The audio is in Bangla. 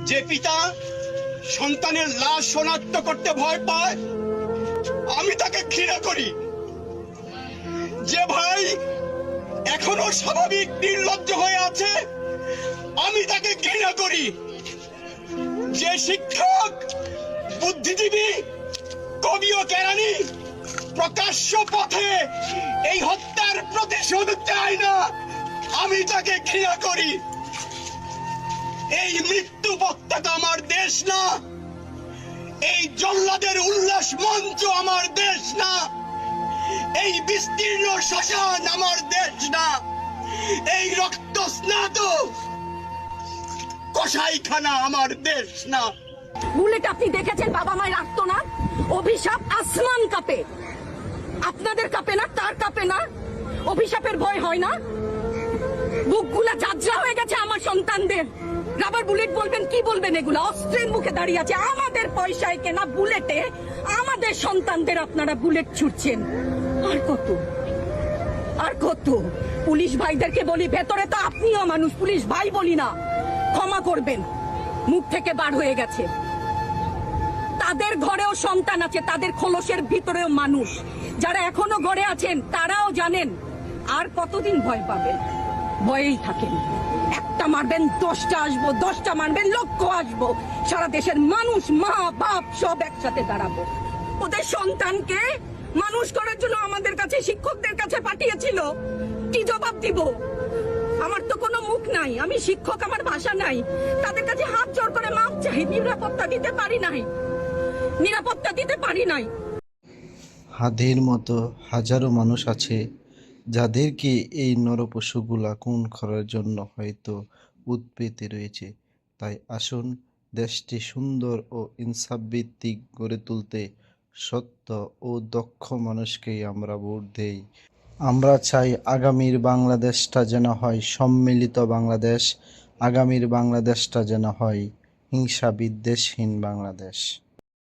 যে পিতা সন্তানের লাশ শনাক্ত করতে ভয় পায় আমি তাকে ঘৃণা করি। যে ভাই এখনো স্বাভাবিক নির্লজ্জ হয়ে আছে আমি তাকে ঘৃণা করি। যে শিক্ষক, বুদ্ধিজীবী, কবি ও কেরানি প্রকাশ্য পথে এই হত্যার প্রতিশোধ চায় না আমি তাকে ঘৃণা করি। এই মৃত্যু পতাকা আমার দেশ না, এই জল্লাদের উল্লাস মঞ্চ আমার দেশ না, এই বিস্তীর্ণ শ্মশান আমার দেশ না, এই রক্ত স্নাত কসাইখানা আমার দেশ না। বুলেট আপনি দেখেছেন বাবা মায়ের রাখতো না? অভিশাপ আসমান কাঁপে, আপনাদের কাঁপে না? তার কাঁপে না? অভিশাপের ভয় হয় না? বুকগুলা ঝাঁঝরা হয়ে গেছে আমার সন্তানদের। রাবার বুলেট বলবেন কি বলবেন? এগুলা অস্ত্রের মুখে দাঁড়িয়ে আছে, আমাদের পয়সায় কেনা বুলেটে আমাদের সন্তানদের আপনারা বুলেট ছুটছেন। আর কত আর কত? পুলিশ ভাইদেরকে বলি, ভেতরে তো আপনিও মানুষ, পুলিশ ভাই বলি না, ক্ষমা করবেন, মুখ থেকে বার হয়ে গেছে। তাদের ঘরেও সন্তান আছে, তাদের খোলসের ভিতরেও মানুষ। যারা এখনো ঘরে আছেন তারাও জানেন আর কতদিন ভয় পাবেন। ভয়েই থাকেন, একটা মারবেন 10টা আসবো, 10টা মারবেন লক্ষ আসবো। সারা দেশের মানুষ, মা বাপ সব একসাথে দাঁড়াবো। ওদের সন্তানকে মানুষ করার জন্য আমাদের কাছে, শিক্ষকদের কাছে পাঠিয়েছিল। কি জবাব দিব? আমার তো কোনো মুখ নাই, আমি শিক্ষক, আমার ভাষা নাই। তাদের কাছে হাত জোড় করে মাপ চাই, নিরাপত্তা দিতে পারি নাই, নিরাপত্তা দিতে পারি নাই। হাদির মতো হাজারো মানুষ আছে যাদেরকে এই নরপশুগুলা খুন করার জন্য হয়তো উৎপেতে রয়েছে। তাই আসুন দেশটি সুন্দর ও ইনসাফভিত্তিক গড়ে তুলতে সত্য ও দক্ষ মানুষকেই আমরা ভোট দেই। আমরা চাই আগামীর বাংলাদেশটা যেন হয় সম্মিলিত বাংলাদেশ, আগামীর বাংলাদেশটা যেন হয় হিংসা বিদ্বেষহীন বাংলাদেশ।